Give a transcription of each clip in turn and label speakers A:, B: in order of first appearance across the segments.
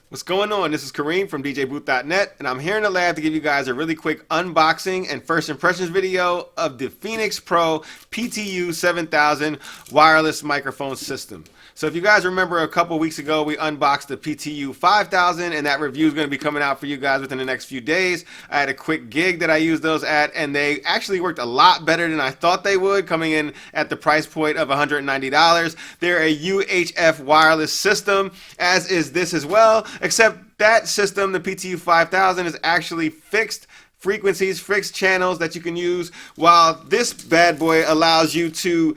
A: What's going on? This is Kareem from DJBooth.net, and I'm here in the lab to give you guys a really quick unboxing and first impressions video of the Phenyx Pro PTU-7000 wireless microphone system. So if you guys remember, a couple weeks ago we unboxed the PTU-5000, and that review is going to be coming out for you guys within the next few days. I had a quick gig that I used those at, and they actually worked a lot better than I thought they would, coming in at the price point of $190. They're a UHF wireless system, as is this as well. Except that system, the PTU-5000, is actually fixed frequencies, fixed channels that you can use, while this bad boy allows you to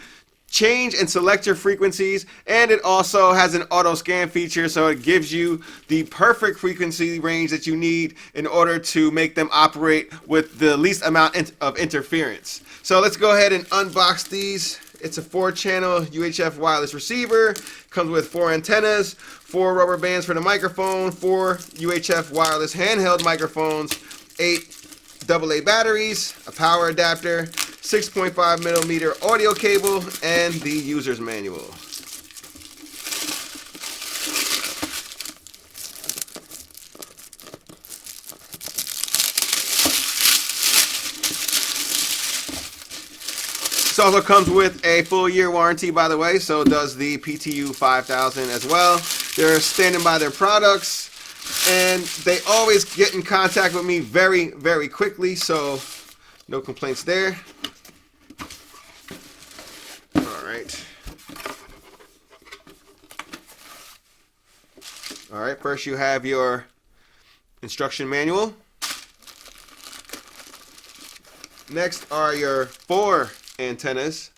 A: change and select your frequencies, and it also has an auto scan feature, so it gives you the perfect frequency range that you need in order to make them operate with the least amount of interference. So let's go ahead and unbox these. It's a 4-channel UHF wireless receiver. Comes with 4 antennas, 4 rubber bands for the microphone, 4 UHF wireless handheld microphones, 8 AA batteries, a power adapter, 6.5 millimeter audio cable, and the user's manual. This also comes with a full year warranty, by the way, so does the PTU-5000 as well. They're standing by their products, and they always get in contact with me very, very quickly, so no complaints there. All right, first you have your instruction manual. Next are your 4 antennas.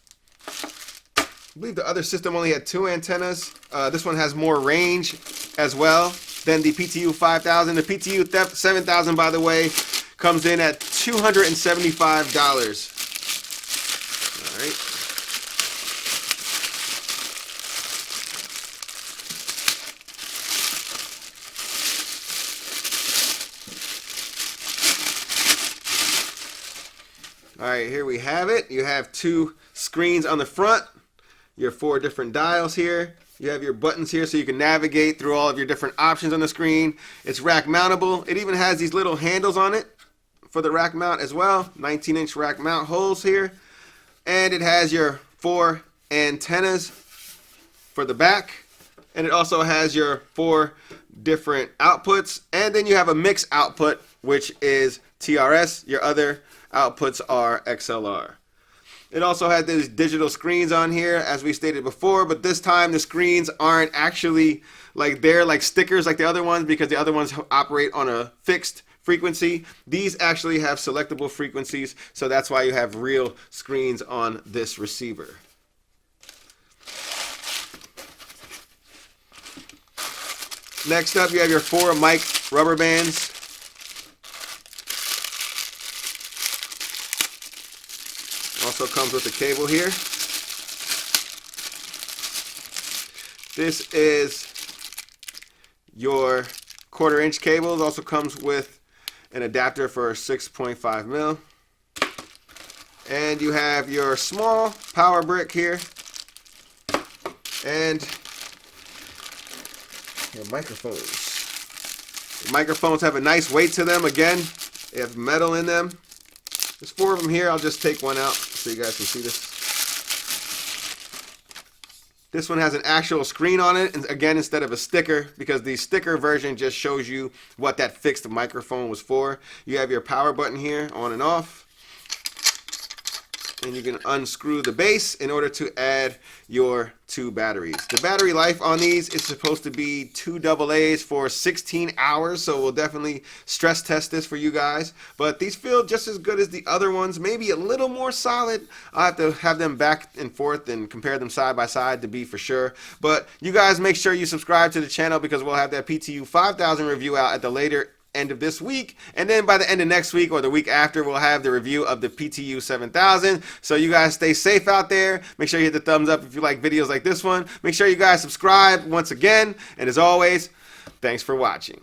A: I believe the other system only had 2 antennas. This one has more range as well than the PTU-5000. The PTU-7000, by the way, comes in at $275. All right. Alright, here we have it. You have 2 screens on the front, your 4 different dials here. You have your buttons here so you can navigate through all of your different options on the screen. It's rack mountable. It even has these little handles on it for the rack mount as well. 19-inch rack mount holes here. And it has your 4 antennas for the back. And it also has your 4 different outputs. And then you have a mix output, which is TRS. Your other outputs are XLR. It also had these digital screens on here, as we stated before, but this time the screens aren't actually like they're like stickers like the other ones, because the other ones operate on a fixed frequency. These actually have selectable frequencies, so that's why you have real screens on this receiver. Next up, you have your 4 mic rubber bands. Also comes with a cable here. This is your 1/4-inch cable. It also comes with an adapter for 6.5 mil. And you have your small power brick here. And your microphones. The microphones have a nice weight to them. Again, they have metal in them. There's 4 of them here. I'll just take one out so you guys can see this. This one has an actual screen on it, and again, instead of a sticker, because the sticker version just shows you what that fixed microphone was for. You have your power button here, on and off. And you can unscrew the base in order to add your 2 batteries. The battery life on these is supposed to be 2 AA's for 16 hours, so we'll definitely stress test this for you guys. But these feel just as good as the other ones, maybe a little more solid. I'll have to have them back and forth and compare them side by side to be for sure. But you guys make sure you subscribe to the channel, because we'll have that PTU-5000 review out at the later end of this week, and then by the end of next week or the week after, we'll have the review of the PTU-7000. So you guys stay safe out there. Make sure you hit the thumbs up if you like videos like this one. Make sure you guys subscribe once again, and as always, thanks for watching.